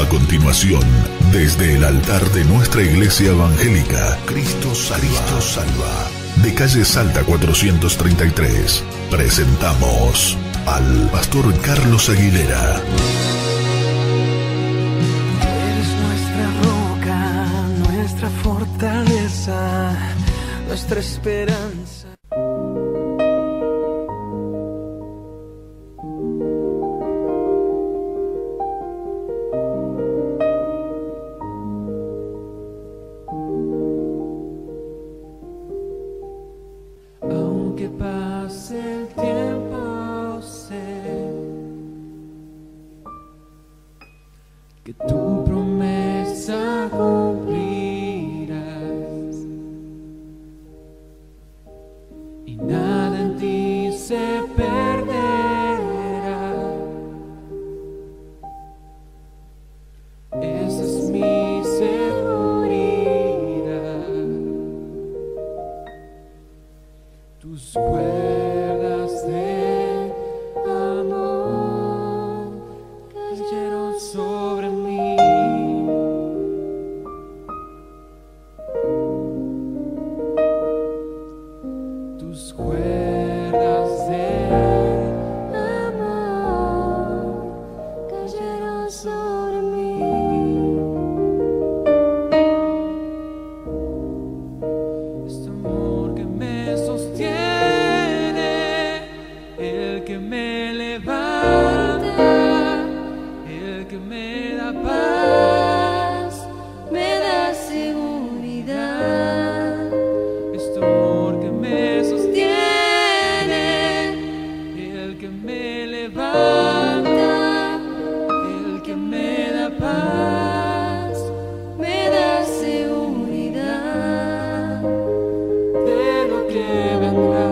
continuación, desde el altar de nuestra iglesia evangélica, Cristo Salva, de calle Salta 433, presentamos al pastor Carlos Aguilera. Eres nuestra roca, nuestra fortaleza, nuestra esperanza. Aunque pase el tiempo, sé que tu promesa cumplirás y nada en ti se perderá. Esa es mi seguridad. Tus cuerdas de amor cayeron sobre mí. Tus cuerdas de amor cayeron sobre mí. Este amor que me sostiene, el que me levanta, el que me da paz, me da seguridad. Este amor que me sostiene, el que me levanta, el que me da paz, me da seguridad de lo que vendrá.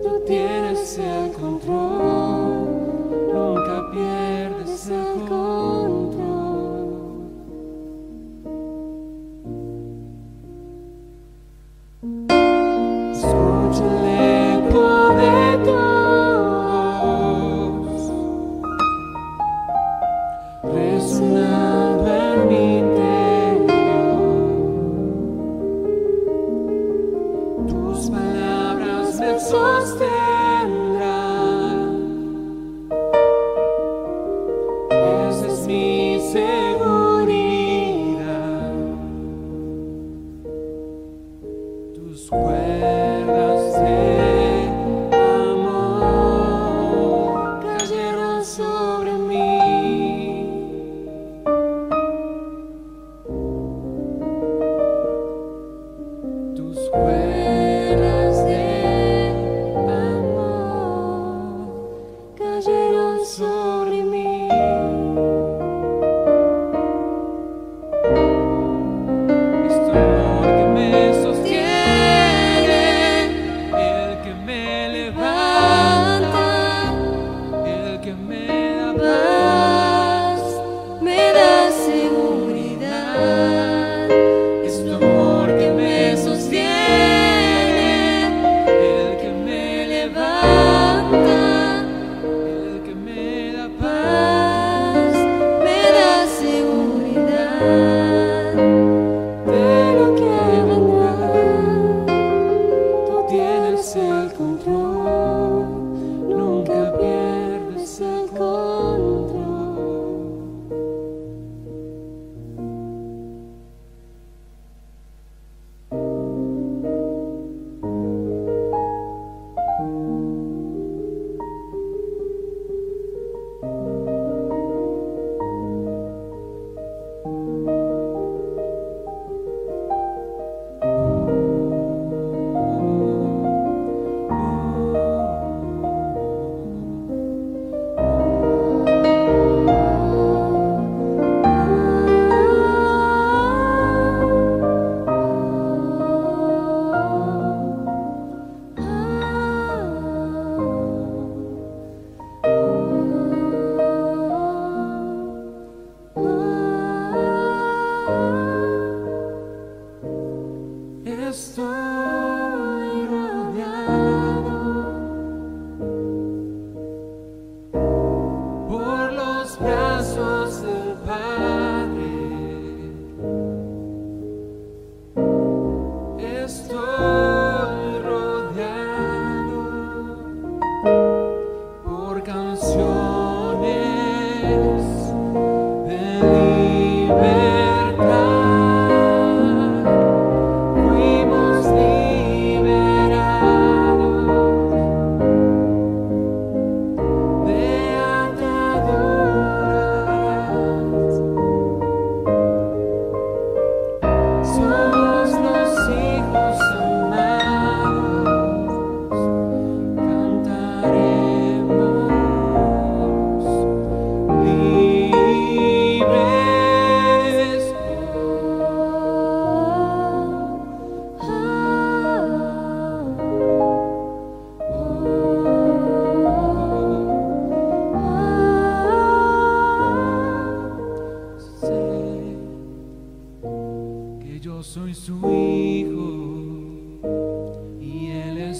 Tú tienes el control, nunca pierdes el control. Escucha el eco de todos resonando en mi interior. Tus palabras me sostendrán. Esa es mi seguridad. Tus cuerdas de amor cayeron sobre mí. Tus cuerdas de amor cayeron sobre mí. Este amor que me sostiene, el que me levanta, el que me da paz, me da seguridad. Es tu amor que me sostiene, el que me levanta, el que me da paz, me da seguridad de lo que vendrá. Tú tienes el control, nunca pierdes el control. brazos de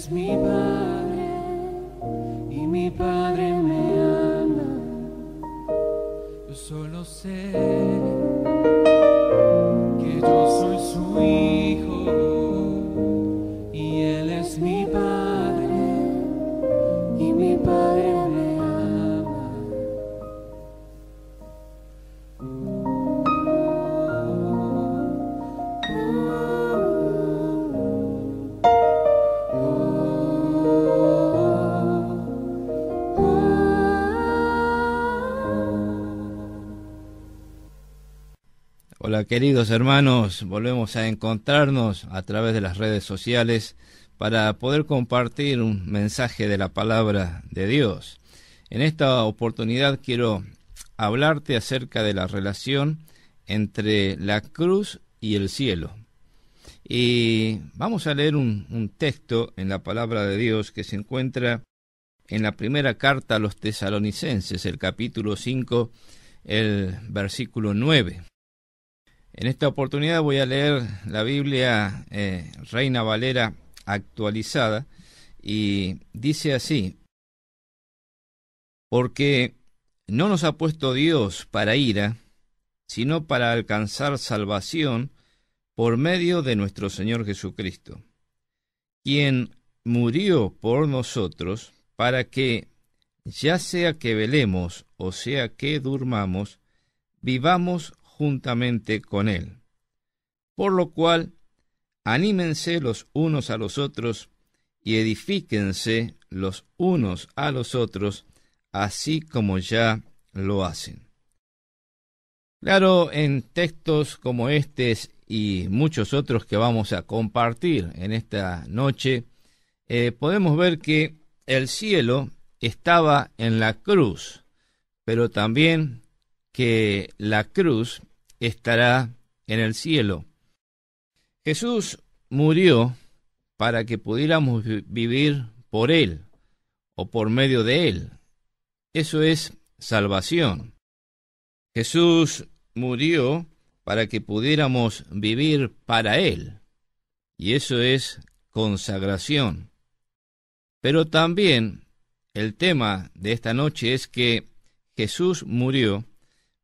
es mi Padre y mi Padre me ama. Yo solo sé que yo soy su hijo y Él es mi Padre y mi Padre me ama. Hola queridos hermanos, volvemos a encontrarnos a través de las redes sociales para poder compartir un mensaje de la palabra de Dios. En esta oportunidad quiero hablarte acerca de la relación entre la cruz y el cielo. Y vamos a leer un texto en la palabra de Dios que se encuentra en la primera carta a los Tesalonicenses, el capítulo 5, el versículo 9. En esta oportunidad voy a leer la Biblia Reina Valera actualizada y dice así: porque no nos ha puesto Dios para ira, sino para alcanzar salvación por medio de nuestro Señor Jesucristo, quien murió por nosotros para que, ya sea que velemos o sea que durmamos, vivamos juntamente con Él. Por lo cual, anímense los unos a los otros y edifíquense los unos a los otros, así como ya lo hacen. Claro, en textos como este y muchos otros que vamos a compartir en esta noche, podemos ver que el cielo estaba en la cruz, pero también que la cruz estará en el cielo. Jesús murió para que pudiéramos vivir por Él o por medio de Él. Eso es salvación. Jesús murió para que pudiéramos vivir para Él, y eso es consagración. Pero también el tema de esta noche es que Jesús murió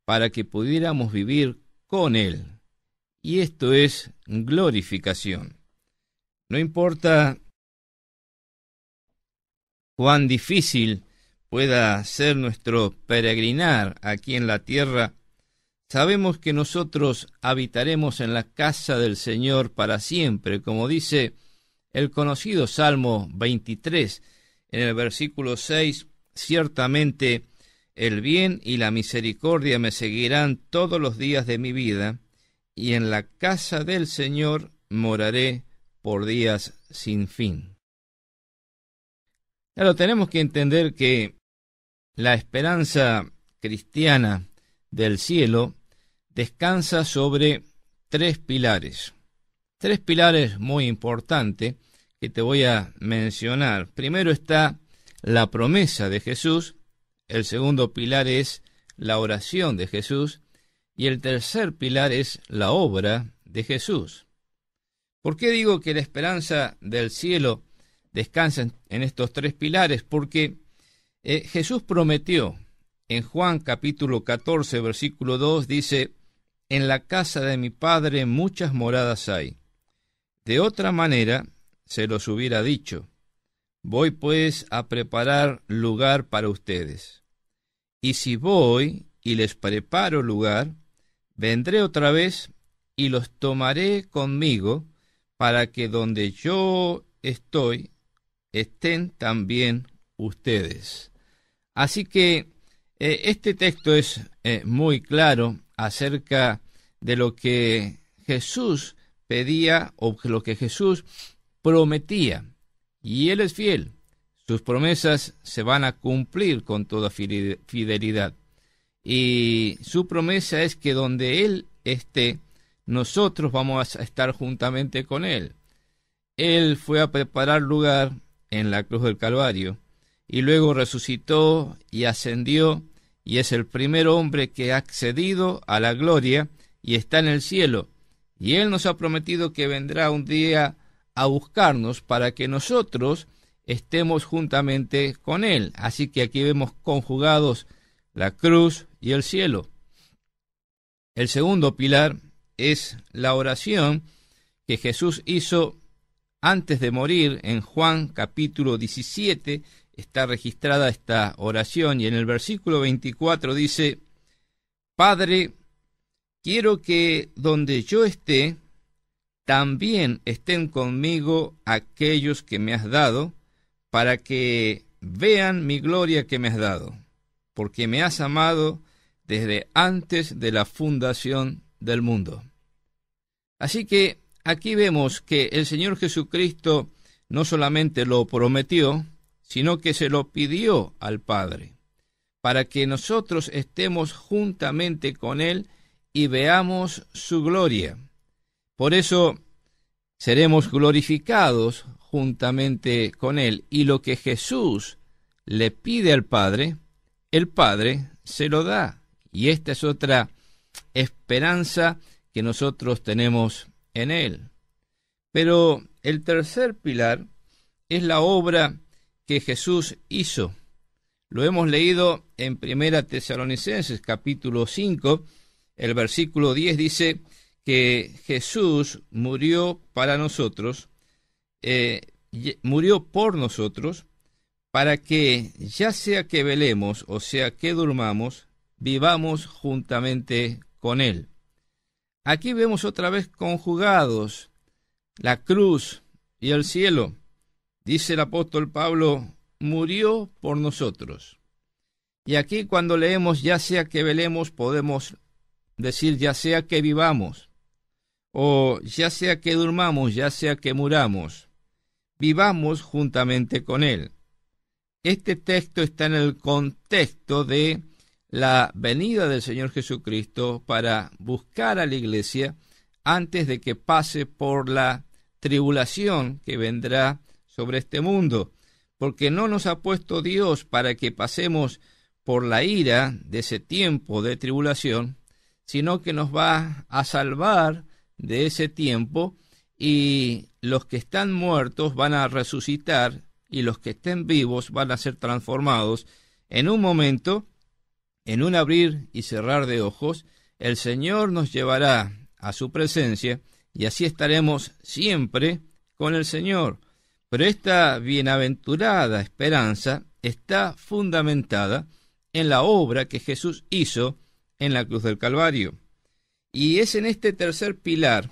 para que pudiéramos vivir con Él, y esto es glorificación. No importa cuán difícil pueda ser nuestro peregrinar aquí en la tierra, sabemos que nosotros habitaremos en la casa del Señor para siempre, como dice el conocido Salmo 23, en el versículo 6, ciertamente el bien y la misericordia me seguirán todos los días de mi vida, y en la casa del Señor moraré por días sin fin. Claro, tenemos que entender que la esperanza cristiana del cielo descansa sobre tres pilares muy importantes que te voy a mencionar. Primero está la promesa de Jesús, el segundo pilar es la oración de Jesús, y el tercer pilar es la obra de Jesús. ¿Por qué digo que la esperanza del cielo descansa en estos tres pilares? Porque Jesús prometió en Juan capítulo 14, versículo 2, dice: en la casa de mi Padre muchas moradas hay. De otra manera se los hubiera dicho: voy pues a preparar lugar para ustedes. Y si voy y les preparo lugar, vendré otra vez y los tomaré conmigo, para que donde yo estoy, estén también ustedes. Así que este texto es muy claro acerca de lo que Jesús pedía o lo que Jesús prometía. Y Él es fiel. Sus promesas se van a cumplir con toda fidelidad. Y su promesa es que donde Él esté, nosotros vamos a estar juntamente con Él. Él fue a preparar lugar en la cruz del Calvario, y luego resucitó y ascendió, y es el primer hombre que ha accedido a la gloria y está en el cielo. Y Él nos ha prometido que vendrá un día a buscarnos para que nosotros estemos juntamente con Él. Así que aquí vemos conjugados la cruz y el cielo. El segundo pilar es la oración que Jesús hizo antes de morir. En Juan capítulo 17 está registrada esta oración y en el versículo 24 dice: Padre, quiero que donde yo esté, también estén conmigo aquellos que me has dado, para que vean mi gloria que me has dado, porque me has amado desde antes de la fundación del mundo. Así que aquí vemos que el Señor Jesucristo no solamente lo prometió, sino que se lo pidió al Padre, para que nosotros estemos juntamente con Él y veamos su gloria. Por eso seremos glorificados juntamente con Él. Y lo que Jesús le pide al Padre, el Padre se lo da. Y esta es otra esperanza que nosotros tenemos en Él. Pero el tercer pilar es la obra que Jesús hizo. Lo hemos leído en 1 Tesalonicenses capítulo 5, el versículo 10 dice que Jesús murió para nosotros, murió por nosotros, para que ya sea que velemos o sea que durmamos, vivamos juntamente con Él. Aquí vemos otra vez conjugados la cruz y el cielo. Dice el apóstol Pablo, murió por nosotros. Y aquí cuando leemos ya sea que velemos, podemos decir ya sea que vivamos, o ya sea que durmamos, ya sea que muramos, vivamos juntamente con Él. Este texto está en el contexto de la venida del Señor Jesucristo para buscar a la iglesia antes de que pase por la tribulación que vendrá sobre este mundo, porque no nos ha puesto Dios para que pasemos por la ira de ese tiempo de tribulación, sino que nos va a salvar de ese tiempo, y los que están muertos van a resucitar, y los que estén vivos van a ser transformados en un momento, en un abrir y cerrar de ojos. El Señor nos llevará a su presencia, y así estaremos siempre con el Señor. Pero esta bienaventurada esperanza está fundamentada en la obra que Jesús hizo en la cruz del Calvario. Y es en este tercer pilar,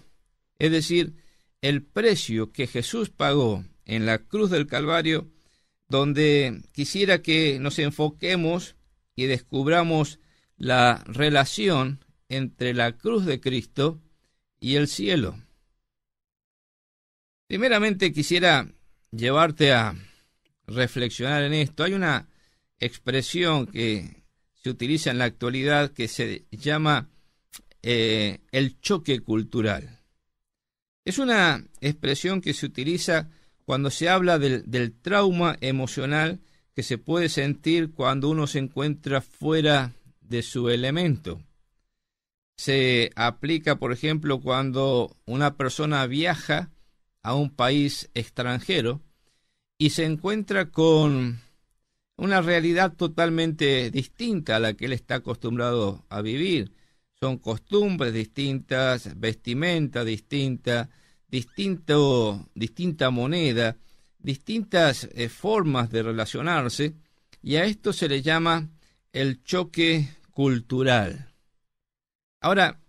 es decir, el precio que Jesús pagó en la cruz del Calvario, donde quisiera que nos enfoquemos y descubramos la relación entre la cruz de Cristo y el cielo. Primeramente quisiera llevarte a reflexionar en esto. Hay una expresión que se utiliza en la actualidad que se llama el choque cultural. Es una expresión que se utiliza cuando se habla del trauma emocional que se puede sentir cuando uno se encuentra fuera de su elemento. Se aplica, por ejemplo, cuando una persona viaja a un país extranjero y se encuentra con una realidad totalmente distinta a la que él está acostumbrado a vivir. Son costumbres distintas, vestimenta distinta, distinta moneda, distintas formas de relacionarse, y a esto se le llama el choque cultural. Ahora,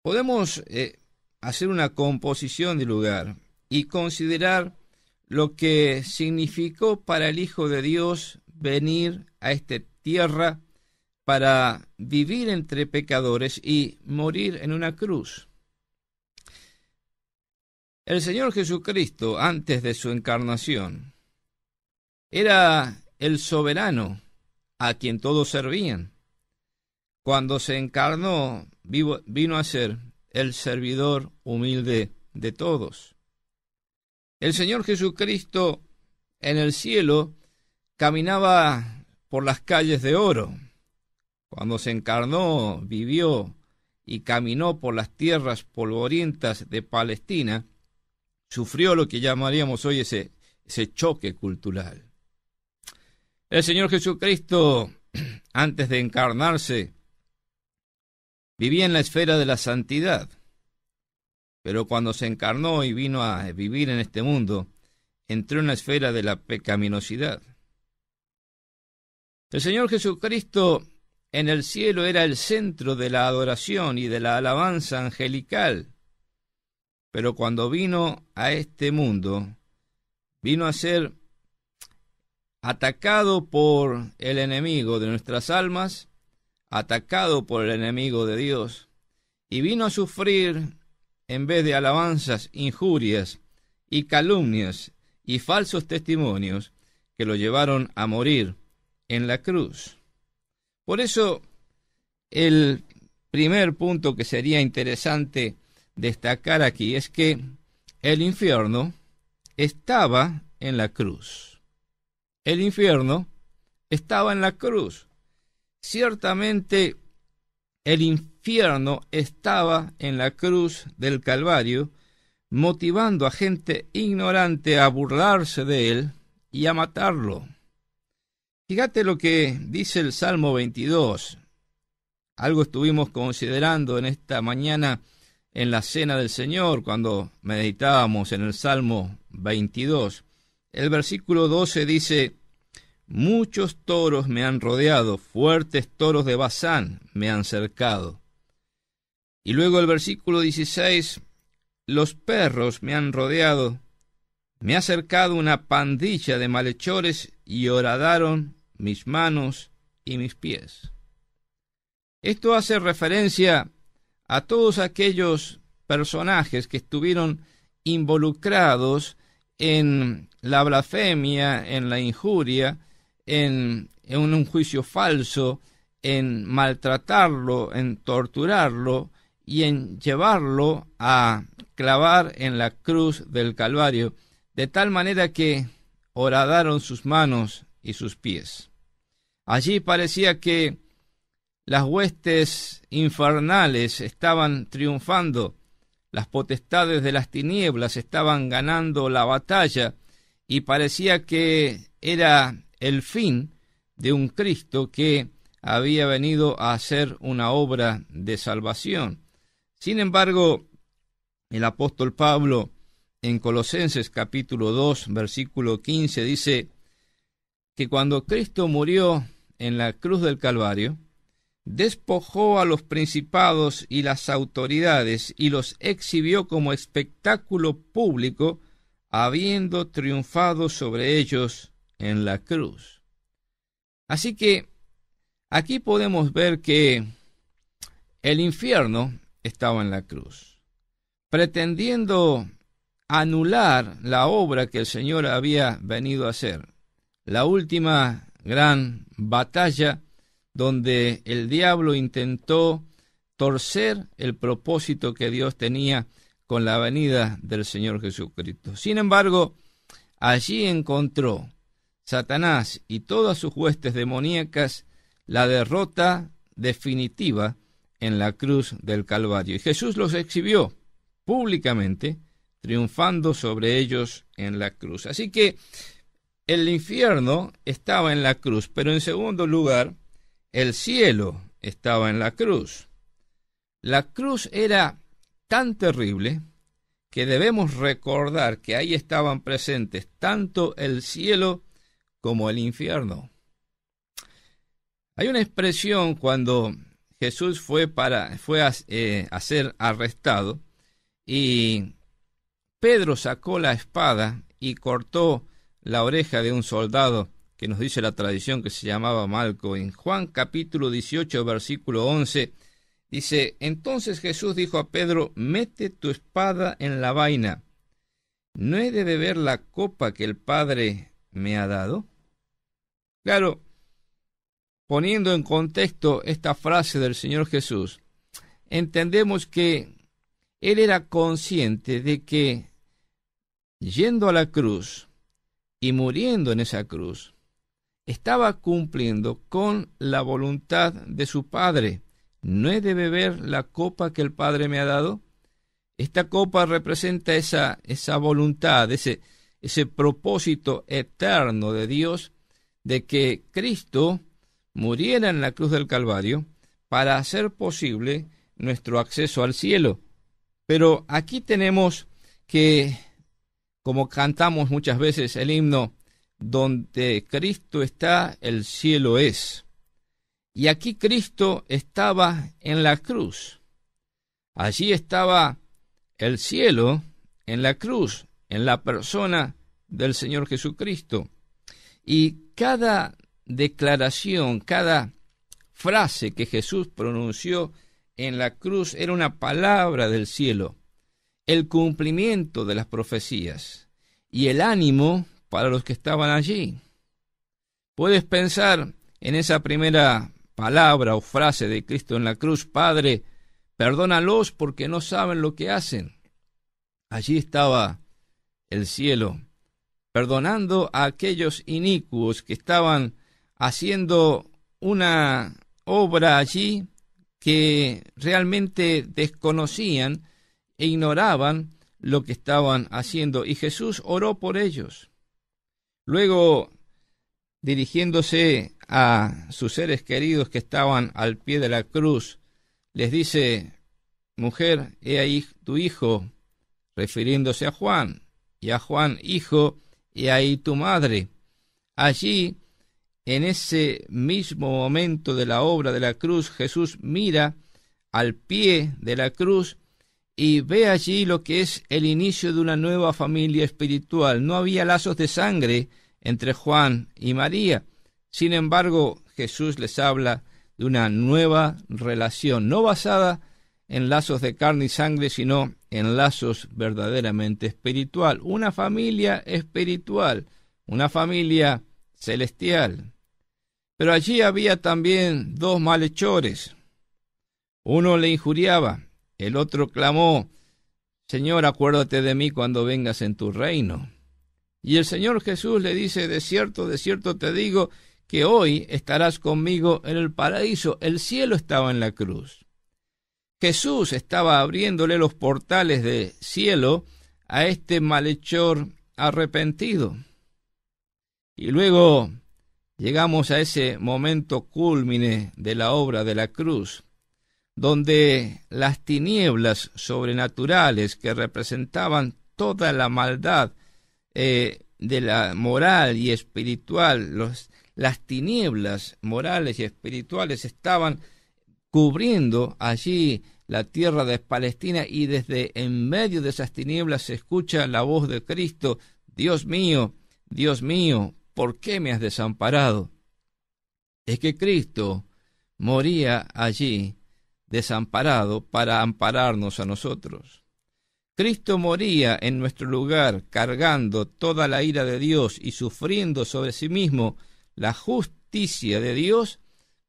podemos hacer una composición del lugar y considerar lo que significó para el Hijo de Dios venir a esta tierra para vivir entre pecadores y morir en una cruz. El Señor Jesucristo, antes de su encarnación, era el soberano a quien todos servían. Cuando se encarnó, vino a ser el servidor humilde de todos. El Señor Jesucristo en el cielo caminaba por las calles de oro. Cuando se encarnó, vivió y caminó por las tierras polvorientas de Palestina, sufrió lo que llamaríamos hoy ese choque cultural. El Señor Jesucristo, antes de encarnarse, vivía en la esfera de la santidad, pero cuando se encarnó y vino a vivir en este mundo, entró en la esfera de la pecaminosidad. El Señor Jesucristo en el cielo era el centro de la adoración y de la alabanza angelical, pero cuando vino a este mundo, vino a ser atacado por el enemigo de nuestras almas, atacado por el enemigo de Dios, y vino a sufrir, en vez de alabanzas, injurias y calumnias y falsos testimonios que lo llevaron a morir en la cruz. Por eso, el primer punto que sería interesante destacar aquí es que el infierno estaba en la cruz. El infierno estaba en la cruz. Ciertamente, el infierno estaba en la cruz del Calvario, motivando a gente ignorante a burlarse de él y a matarlo. Fíjate lo que dice el Salmo 22. Algo estuvimos considerando en esta mañana en la Cena del Señor, cuando meditábamos en el Salmo 22. El versículo 12 dice: muchos toros me han rodeado, fuertes toros de Basán me han cercado. Y luego el versículo 16: los perros me han rodeado, me ha cercado una pandilla de malhechores y horadaron mis manos y mis pies. Esto hace referencia a todos aquellos personajes que estuvieron involucrados en la blasfemia, en la injuria, en un juicio falso, en maltratarlo, en torturarlo y en llevarlo a clavar en la cruz del Calvario, de tal manera que horadaron sus manos y sus pies. Allí parecía que las huestes infernales estaban triunfando, las potestades de las tinieblas estaban ganando la batalla, y parecía que era el fin de un Cristo que había venido a hacer una obra de salvación. Sin embargo, el apóstol Pablo en Colosenses capítulo 2, versículo 15 dice que cuando Cristo murió en la cruz del Calvario, despojó a los principados y las autoridades y los exhibió como espectáculo público, habiendo triunfado sobre ellos en la cruz. Así que aquí podemos ver que el infierno estaba en la cruz, pretendiendo anular la obra que el Señor había venido a hacer. La última gran batalla donde el diablo intentó torcer el propósito que Dios tenía con la venida del Señor Jesucristo. Sin embargo, allí encontró Satanás y todas sus huestes demoníacas la derrota definitiva en la cruz del Calvario. Y Jesús los exhibió públicamente, triunfando sobre ellos en la cruz. Así que el infierno estaba en la cruz, pero en segundo lugar, el cielo estaba en la cruz. La cruz era tan terrible que debemos recordar que ahí estaban presentes tanto el cielo como el infierno. Hay una expresión cuando Jesús fue a ser arrestado y Pedro sacó la espada y cortó la oreja de un soldado que nos dice la tradición que se llamaba Malco. En Juan capítulo 18, versículo 11, dice: entonces Jesús dijo a Pedro: mete tu espada en la vaina, ¿no he de beber la copa que el Padre me ha dado? Claro, poniendo en contexto esta frase del Señor Jesús, entendemos que Él era consciente de que yendo a la cruz y muriendo en esa cruz, estaba cumpliendo con la voluntad de su Padre. ¿No he de beber la copa que el Padre me ha dado? Esta copa representa esa voluntad, ese propósito eterno de Dios de que Cristo muriera en la cruz del Calvario para hacer posible nuestro acceso al cielo. Pero aquí tenemos que, como cantamos muchas veces el himno, donde Cristo está, el cielo es. Y aquí Cristo estaba en la cruz. Allí estaba el cielo en la cruz, en la persona del Señor Jesucristo. Y cada declaración, cada frase que Jesús pronunció en la cruz era una palabra del cielo, el cumplimiento de las profecías y el ánimo para los que estaban allí. Puedes pensar en esa primera palabra o frase de Cristo en la cruz: Padre, perdónalos porque no saben lo que hacen. Allí estaba el cielo, perdonando a aquellos inicuos que estaban haciendo una obra allí que realmente desconocían e ignoraban lo que estaban haciendo, y Jesús oró por ellos. Luego, dirigiéndose a sus seres queridos que estaban al pie de la cruz, les dice: mujer, he ahí tu hijo, refiriéndose a Juan, y a Juan: hijo, he ahí tu madre. Allí, en ese mismo momento de la obra de la cruz, Jesús mira al pie de la cruz y ve allí lo que es el inicio de una nueva familia espiritual. No había lazos de sangre entre Juan y María. Sin embargo, Jesús les habla de una nueva relación, no basada en lazos de carne y sangre, sino en lazos verdaderamente espiritual. Una familia espiritual, una familia celestial. Pero allí había también dos malhechores. Uno le injuriaba, el otro clamó: Señor, acuérdate de mí cuando vengas en tu reino. Y el Señor Jesús le dice: de cierto te digo, que hoy estarás conmigo en el paraíso. El cielo estaba en la cruz. Jesús estaba abriéndole los portales del cielo a este malhechor arrepentido. Y luego llegamos a ese momento cúlmine de la obra de la cruz, donde las tinieblas sobrenaturales que representaban toda la maldad de la moral y espiritual, las tinieblas morales y espirituales estaban cubriendo allí la tierra de Palestina, y desde en medio de esas tinieblas se escucha la voz de Cristo: Dios mío, ¿por qué me has desamparado? Es que Cristo moría allí desamparado para ampararnos a nosotros. Cristo moría en nuestro lugar, cargando toda la ira de Dios y sufriendo sobre sí mismo la justicia de Dios,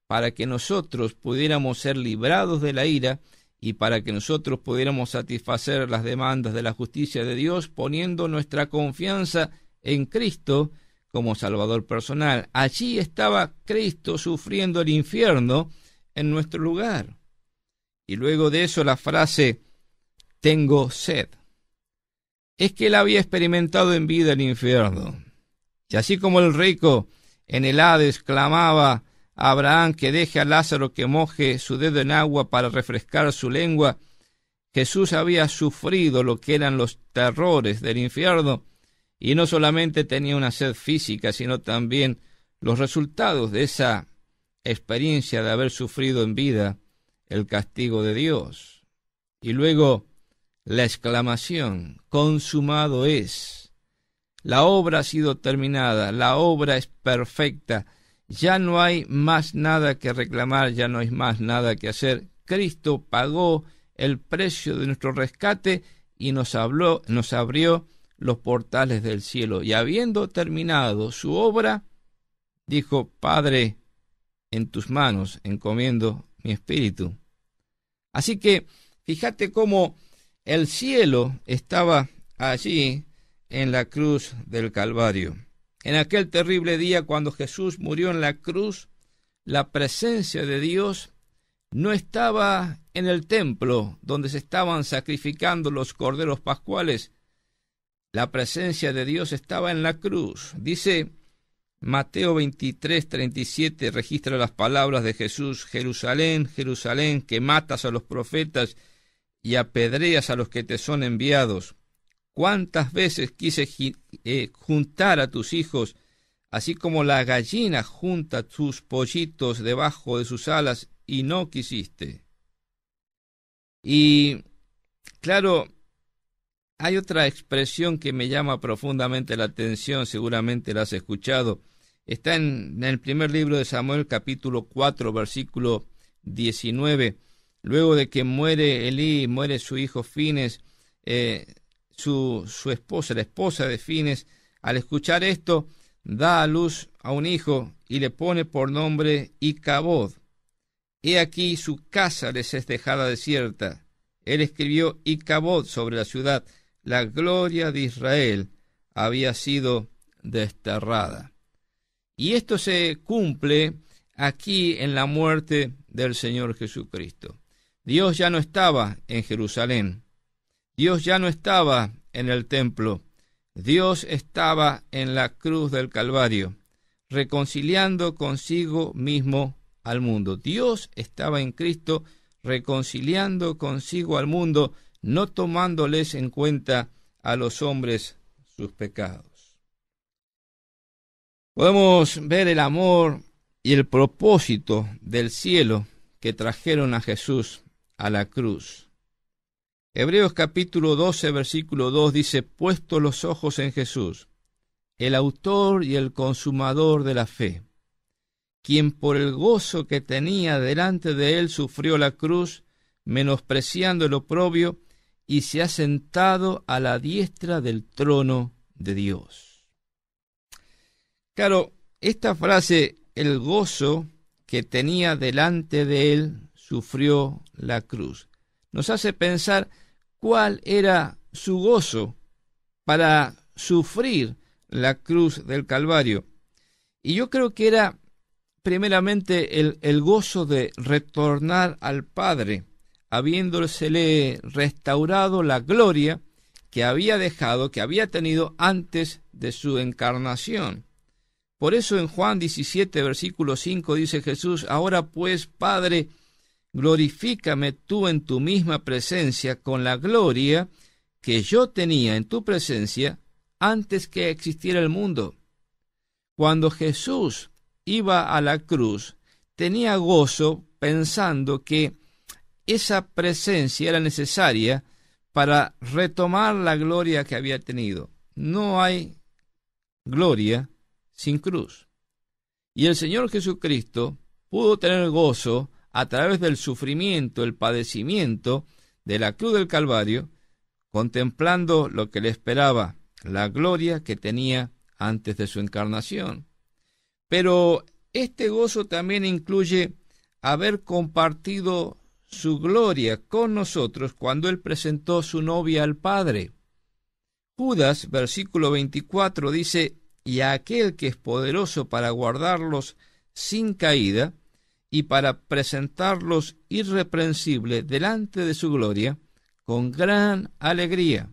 para que nosotros pudiéramos ser librados de la ira y para que nosotros pudiéramos satisfacer las demandas de la justicia de Dios, poniendo nuestra confianza en Cristo como Salvador personal. Allí estaba Cristo sufriendo el infierno en nuestro lugar. Y luego de eso la frase: tengo sed. Es que él había experimentado en vida el infierno. Y así como el rico en el Hades clamaba a Abraham que deje a Lázaro que moje su dedo en agua para refrescar su lengua, Jesús había sufrido lo que eran los terrores del infierno, y no solamente tenía una sed física, sino también los resultados de esa experiencia de haber sufrido en vida el castigo de Dios. Y luego la exclamación: consumado es. La obra ha sido terminada, la obra es perfecta, ya no hay más nada que reclamar, ya no hay más nada que hacer. Cristo pagó el precio de nuestro rescate y nos abrió los portales del cielo. Y habiendo terminado su obra, dijo: Padre, en tus manos encomiendo mi espíritu. Así que fíjate cómo el cielo estaba allí en la cruz del Calvario. En aquel terrible día cuando Jesús murió en la cruz, la presencia de Dios no estaba en el templo donde se estaban sacrificando los corderos pascuales. La presencia de Dios estaba en la cruz. Dice Mateo 23:37, registra las palabras de Jesús: Jerusalén, Jerusalén, que matas a los profetas y apedreas a los que te son enviados. ¿Cuántas veces quise juntar a tus hijos, así como la gallina junta sus pollitos debajo de sus alas, y no quisiste? Y claro, hay otra expresión que me llama profundamente la atención, seguramente la has escuchado. Está en el primer libro de Samuel, capítulo 4, versículo 19. Luego de que muere Elí, muere su hijo Fines, su esposa, la esposa de Fines, al escuchar esto, da a luz a un hijo y le pone por nombre Icabod. He aquí su casa les es dejada desierta. Él escribió Icabod sobre la ciudad. La gloria de Israel había sido desterrada. Y esto se cumple aquí en la muerte del Señor Jesucristo. Dios ya no estaba en Jerusalén. Dios ya no estaba en el templo. Dios estaba en la cruz del Calvario, reconciliando consigo mismo al mundo. Dios estaba en Cristo, reconciliando consigo al mundo, no tomándoles en cuenta a los hombres sus pecados. Podemos ver el amor y el propósito del cielo que trajeron a Jesús a la cruz. Hebreos capítulo 12, versículo 2 dice: puesto los ojos en Jesús, el autor y el consumador de la fe, quien por el gozo que tenía delante de él sufrió la cruz, menospreciando el oprobio, y se ha sentado a la diestra del trono de Dios. Claro, esta frase, el gozo que tenía delante de él sufrió la cruz, nos hace pensar cuál era su gozo para sufrir la cruz del Calvario. Y yo creo que era primeramente el gozo de retornar al Padre, habiéndosele restaurado la gloria que había dejado, que había tenido antes de su encarnación. Por eso en Juan 17, versículo 5 dice Jesús: ahora pues, Padre, glorifícame tú en tu misma presencia con la gloria que yo tenía en tu presencia antes que existiera el mundo. Cuando Jesús iba a la cruz, tenía gozo pensando que esa presencia era necesaria para retomar la gloria que había tenido. No hay gloria sin cruz. Y el Señor Jesucristo pudo tener gozo a través del sufrimiento, el padecimiento de la cruz del Calvario, contemplando lo que le esperaba, la gloria que tenía antes de su encarnación. Pero este gozo también incluye haber compartido su gloria con nosotros cuando él presentó su novia al Padre. Judas, versículo 24, dice: y a aquel que es poderoso para guardarlos sin caída y para presentarlos irreprensibles delante de su gloria con gran alegría.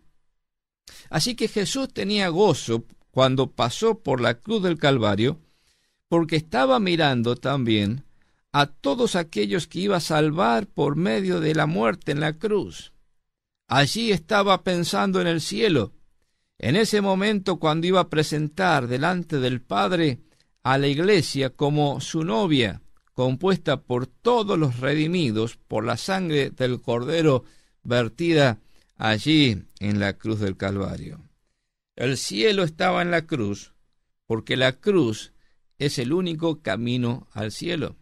Así que Jesús tenía gozo cuando pasó por la cruz del Calvario, porque estaba mirando también a todos aquellos que iba a salvar por medio de la muerte en la cruz. Allí estaba pensando en el cielo, en ese momento cuando iba a presentar delante del Padre a la iglesia como su novia, compuesta por todos los redimidos por la sangre del Cordero vertida allí en la cruz del Calvario. El cielo estaba en la cruz, porque la cruz es el único camino al cielo.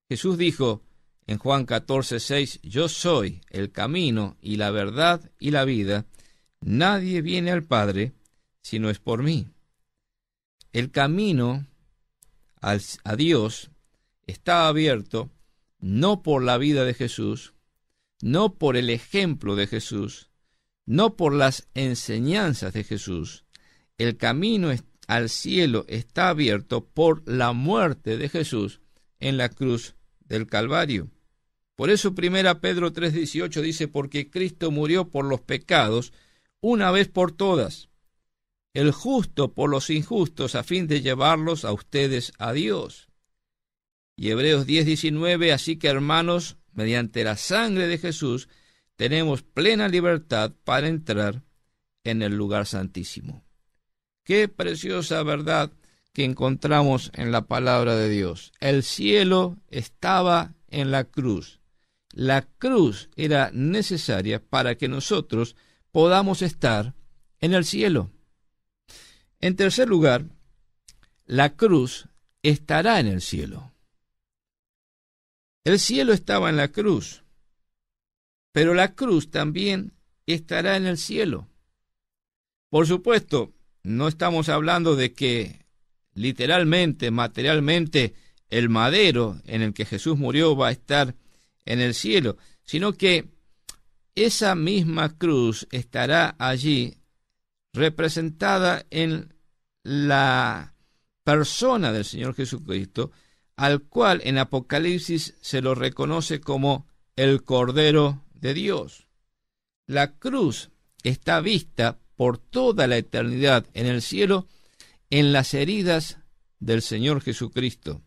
Jesús dijo en Juan 14:6: yo soy el camino y la verdad y la vida. Nadie viene al Padre si no es por mí. El camino a Dios está abierto no por la vida de Jesús, no por el ejemplo de Jesús, no por las enseñanzas de Jesús. El camino al cielo está abierto por la muerte de Jesús en la cruz del Calvario. Por eso 1 Pedro 3:18 dice, porque Cristo murió por los pecados una vez por todas, el justo por los injustos, a fin de llevarlos a ustedes a Dios. Y Hebreos 10:19, así que hermanos, mediante la sangre de Jesús, tenemos plena libertad para entrar en el lugar santísimo. Qué preciosa verdad que encontramos en la palabra de Dios. El cielo estaba en la cruz. La cruz era necesaria para que nosotros podamos estar en el cielo. En tercer lugar, la cruz estará en el cielo. El cielo estaba en la cruz, pero la cruz también estará en el cielo. Por supuesto, no estamos hablando de que literalmente, materialmente, el madero en el que Jesús murió va a estar en el cielo, sino que esa misma cruz estará allí representada en la persona del Señor Jesucristo, al cual en Apocalipsis se lo reconoce como el Cordero de Dios. La cruz está vista por toda la eternidad en el cielo en las heridas del Señor Jesucristo.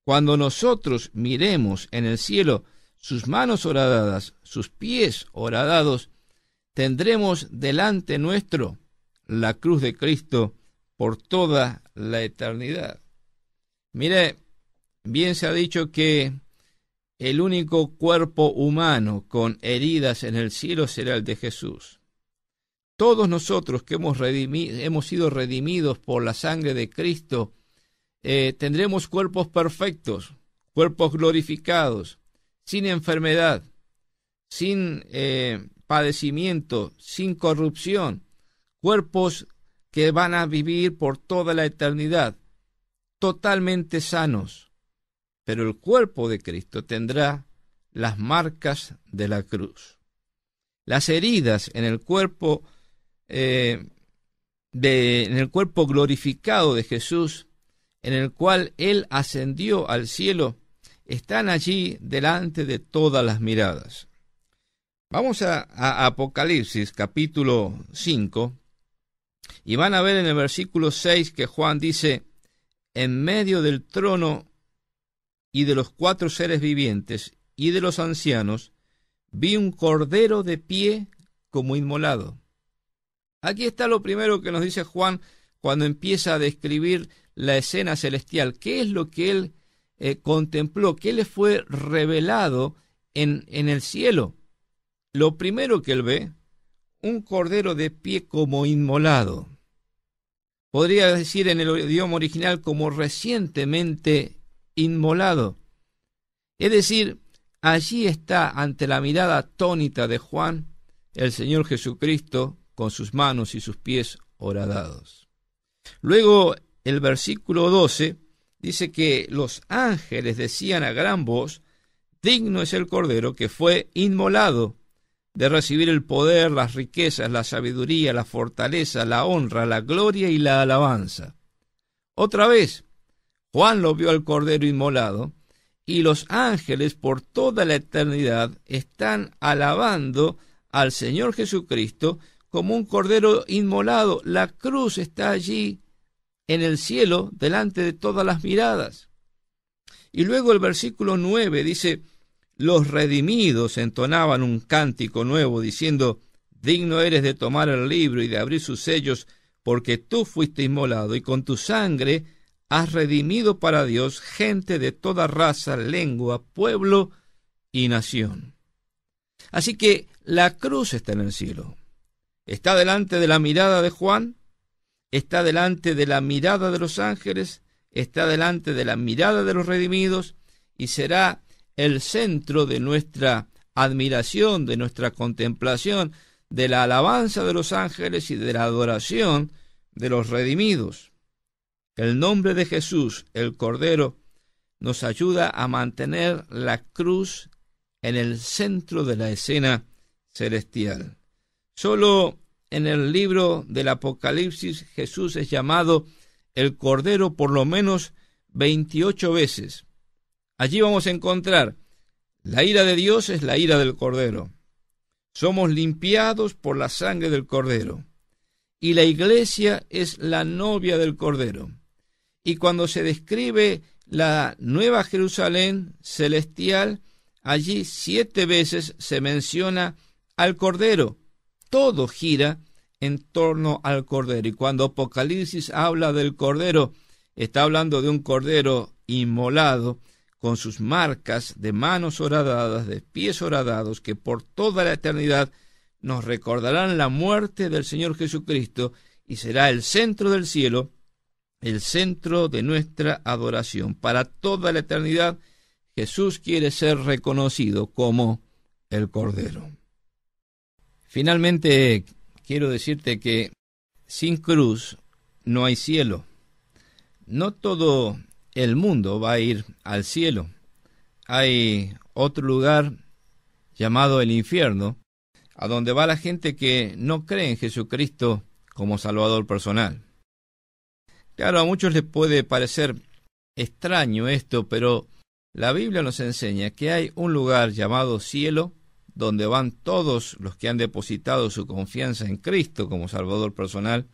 Cuando nosotros miremos en el cielo sus manos horadadas, sus pies horadados, tendremos delante nuestro la cruz de Cristo por toda la eternidad. Mire, bien se ha dicho que el único cuerpo humano con heridas en el cielo será el de Jesús. Todos nosotros que hemos sido redimidos por la sangre de Cristo, tendremos cuerpos perfectos, cuerpos glorificados, sin enfermedad, sin padecimiento, sin corrupción, cuerpos que van a vivir por toda la eternidad, totalmente sanos. Pero el cuerpo de Cristo tendrá las marcas de la cruz. Las heridas en el cuerpo glorificado de Jesús, en el cual Él ascendió al cielo, están allí delante de todas las miradas. Vamos a Apocalipsis capítulo 5 y van a ver en el versículo 6 que Juan dice: en medio del trono y de los 4 seres vivientes y de los ancianos vi un cordero de pie como inmolado. Aquí está lo primero que nos dice Juan cuando empieza a describir la escena celestial. ¿Qué es lo que él contempló? ¿Qué le fue revelado en el cielo? Lo primero que él ve, un cordero de pie como inmolado. Podría decir en el idioma original como recientemente inmolado. Es decir, allí está ante la mirada atónita de Juan el Señor Jesucristo con sus manos y sus pies horadados. Luego el versículo 12 dice que los ángeles decían a gran voz: digno es el Cordero que fue inmolado de recibir el poder, las riquezas, la sabiduría, la fortaleza, la honra, la gloria y la alabanza. Otra vez, Juan lo vio al Cordero inmolado, y los ángeles por toda la eternidad están alabando al Señor Jesucristo como un Cordero inmolado. La cruz está allí en el cielo delante de todas las miradas. Y luego el versículo 9 dice: los redimidos entonaban un cántico nuevo diciendo: digno eres de tomar el libro y de abrir sus sellos, porque tú fuiste inmolado y con tu sangre has redimido para Dios gente de toda raza, lengua, pueblo y nación. Así que la cruz está en el cielo. Está delante de la mirada de Juan, está delante de la mirada de los ángeles, está delante de la mirada de los redimidos, y será el centro de nuestra admiración, de nuestra contemplación, de la alabanza de los ángeles y de la adoración de los redimidos. El nombre de Jesús, el Cordero, nos ayuda a mantener la cruz en el centro de la escena celestial. Solo en el libro del Apocalipsis Jesús es llamado el Cordero por lo menos 28 veces. Allí vamos a encontrar La ira de Dios es la ira del Cordero. Somos limpiados por la sangre del Cordero. Y la iglesia es la novia del Cordero. Y cuando se describe la Nueva Jerusalén celestial, allí 7 veces se menciona al Cordero. Todo gira en torno al Cordero. Y cuando Apocalipsis habla del Cordero, está hablando de un Cordero inmolado, con sus marcas de manos horadadas, de pies horadados, que por toda la eternidad nos recordarán la muerte del Señor Jesucristo, y será el centro del cielo, el centro de nuestra adoración. Para toda la eternidad, Jesús quiere ser reconocido como el Cordero. Finalmente, quiero decirte que sin cruz no hay cielo. No todo el mundo va a ir al cielo. Hay otro lugar llamado el infierno, a donde va la gente que no cree en Jesucristo como Salvador personal. Claro, a muchos les puede parecer extraño esto, pero la Biblia nos enseña que hay un lugar llamado cielo, donde van todos los que han depositado su confianza en Cristo como Salvador personal,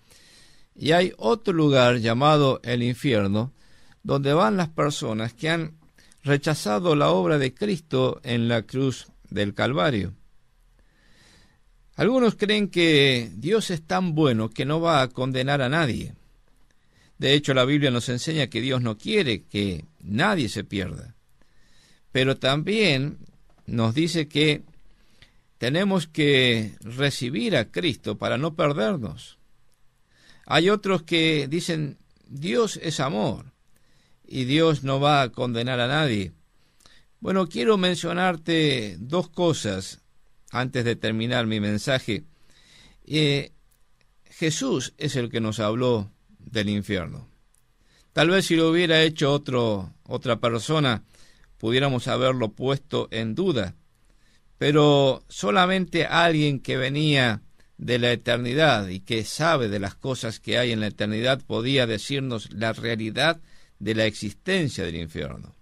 y hay otro lugar llamado el infierno, donde van las personas que han rechazado la obra de Cristo en la cruz del Calvario. Algunos creen que Dios es tan bueno que no va a condenar a nadie. De hecho, la Biblia nos enseña que Dios no quiere que nadie se pierda. Pero también nos dice que tenemos que recibir a Cristo para no perdernos. Hay otros que dicen, Dios es amor y Dios no va a condenar a nadie. Bueno, quiero mencionarte 2 cosas antes de terminar mi mensaje. Jesús es el que nos habló del infierno. Tal vez si lo hubiera hecho otra persona, pudiéramos haberlo puesto en duda. Pero solamente alguien que venía de la eternidad y que sabe de las cosas que hay en la eternidad podía decirnos la realidad de la existencia del infierno.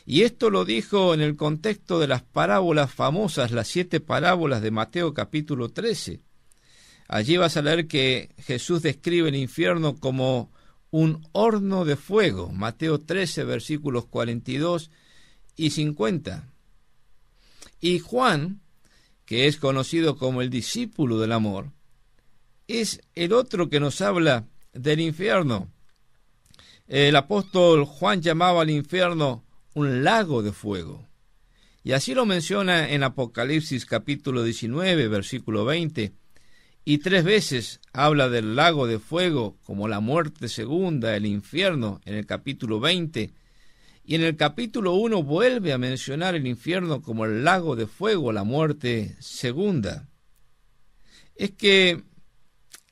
Y esto lo dijo en el contexto de las parábolas famosas, las 7 parábolas de Mateo capítulo 13. Allí vas a leer que Jesús describe el infierno como un horno de fuego, Mateo 13, versículos 42 y 50. Y Juan, que es conocido como el discípulo del amor, es el otro que nos habla del infierno. El apóstol Juan llamaba al infierno un lago de fuego. Y así lo menciona en Apocalipsis capítulo 19, versículo 20. Y 3 veces habla del lago de fuego como la muerte segunda, el infierno, en el capítulo 20. Y en el capítulo 1 vuelve a mencionar el infierno como el lago de fuego, la muerte segunda. Es que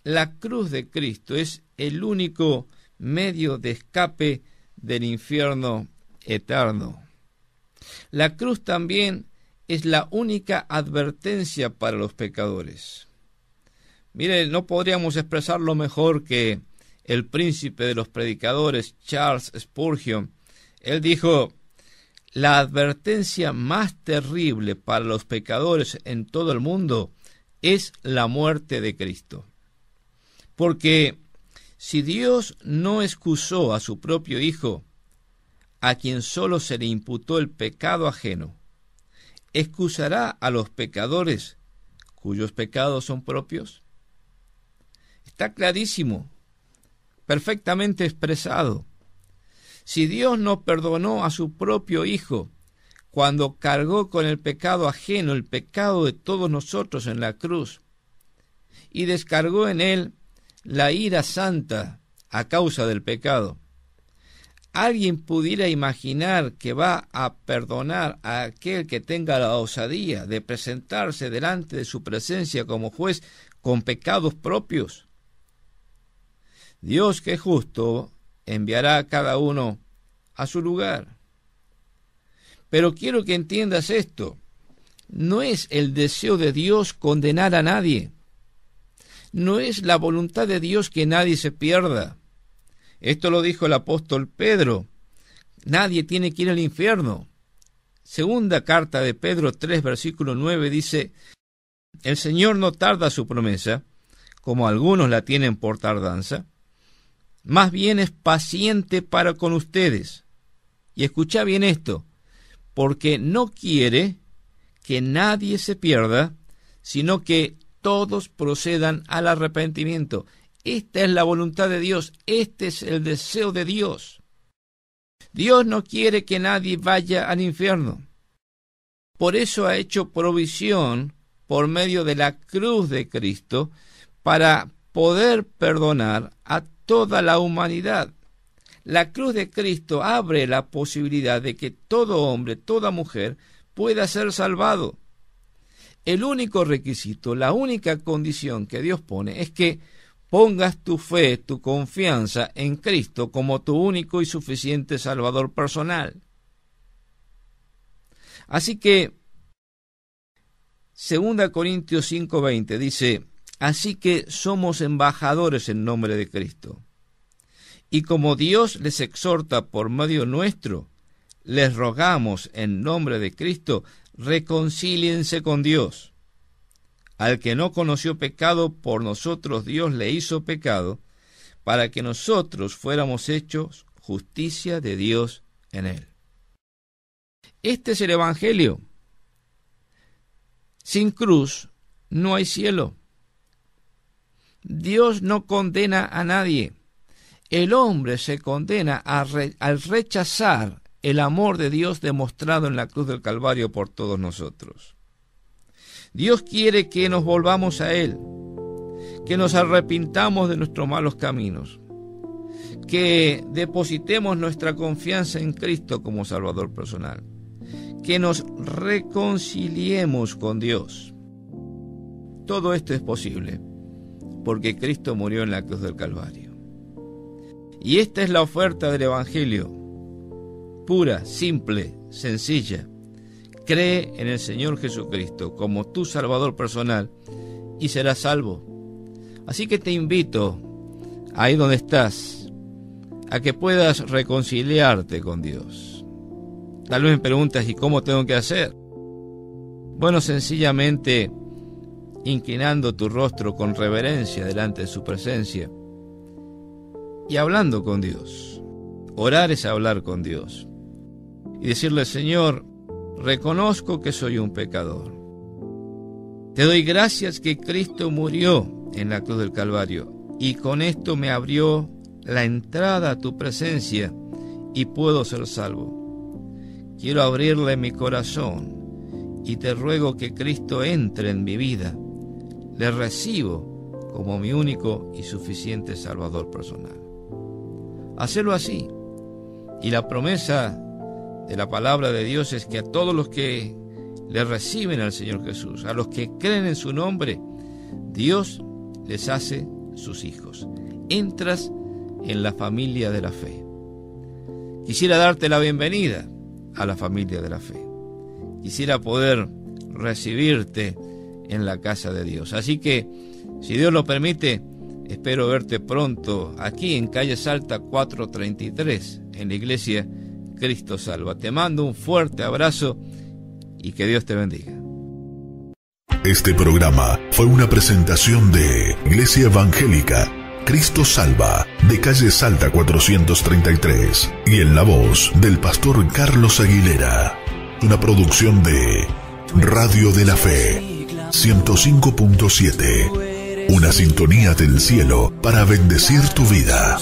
la cruz de Cristo es el único medio de escape del infierno eterno. La cruz también es la única advertencia para los pecadores. Mire, no podríamos expresarlo mejor que el príncipe de los predicadores, Charles Spurgeon. Él dijo, la advertencia más terrible para los pecadores en todo el mundo es la muerte de Cristo. Porque si Dios no excusó a su propio Hijo, a quien solo se le imputó el pecado ajeno, ¿excusará a los pecadores cuyos pecados son propios? Está clarísimo, perfectamente expresado. Si Dios no perdonó a su propio Hijo cuando cargó con el pecado ajeno, el pecado de todos nosotros en la cruz, y descargó en él la ira santa a causa del pecado, ¿alguien pudiera imaginar que va a perdonar a aquel que tenga la osadía de presentarse delante de su presencia como juez con pecados propios? Dios, que es justo, enviará a cada uno a su lugar. Pero quiero que entiendas esto. No es el deseo de Dios condenar a nadie. No es la voluntad de Dios que nadie se pierda. Esto lo dijo el apóstol Pedro. Nadie tiene que ir al infierno, Segunda carta de Pedro 3, versículo 9 dice: el Señor no tarda su promesa, como algunos la tienen por tardanza, más bien es paciente para con ustedes. Y escucha bien esto, porque no quiere que nadie se pierda, sino que todos procedan al arrepentimiento. Esta es la voluntad de Dios, este es el deseo de Dios. Dios no quiere que nadie vaya al infierno. Por eso ha hecho provisión por medio de la cruz de Cristo para poder perdonar a toda la humanidad. La cruz de Cristo abre la posibilidad de que todo hombre, toda mujer pueda ser salvado. El único requisito, la única condición que Dios pone es que pongas tu fe, tu confianza en Cristo como tu único y suficiente Salvador personal. Así que 2 Corintios 5:20 dice: así que somos embajadores en nombre de Cristo. Y como Dios les exhorta por medio nuestro, les rogamos en nombre de Cristo, reconcíliense con Dios. Al que no conoció pecado, por nosotros Dios le hizo pecado, para que nosotros fuéramos hechos justicia de Dios en él. Este es el Evangelio. Sin cruz no hay cielo. Dios no condena a nadie. El hombre se condena al rechazar el amor de Dios demostrado en la cruz del Calvario por todos nosotros. Dios quiere que nos volvamos a Él, que nos arrepintamos de nuestros malos caminos, que depositemos nuestra confianza en Cristo como Salvador personal, que nos reconciliemos con Dios. Todo esto es posible porque Cristo murió en la cruz del Calvario. Y esta es la oferta del Evangelio, pura, simple, sencilla. Cree en el Señor Jesucristo como tu Salvador personal y serás salvo. Así que te invito, ahí donde estás, a que puedas reconciliarte con Dios. Tal vez me preguntas, ¿y cómo tengo que hacer? Bueno, sencillamente inclinando tu rostro con reverencia delante de su presencia y hablando con Dios. Orar es hablar con Dios y decirle: Señor, reconozco que soy un pecador. Te doy gracias que Cristo murió en la cruz del Calvario y con esto me abrió la entrada a tu presencia y puedo ser salvo. Quiero abrirle mi corazón y te ruego que Cristo entre en mi vida. Le recibo como mi único y suficiente Salvador personal. Hacelo así. Y la promesa de la palabra de Dios es que a todos los que le reciben al Señor Jesús, a los que creen en su nombre, Dios les hace sus hijos. Entras en la familia de la fe. Quisiera darte la bienvenida a la familia de la fe. Quisiera poder recibirte en la casa de Dios. Así que, si Dios lo permite, espero verte pronto aquí en calle Salta 433, en la iglesia Cristo Salva. Te mando un fuerte abrazo y que Dios te bendiga. Este programa fue una presentación de Iglesia Evangélica Cristo Salva, de calle Salta 433, y en la voz del pastor Carlos Aguilera. Una producción de Radio de la Fe 105.7. Una sintonía del cielo para bendecir tu vida.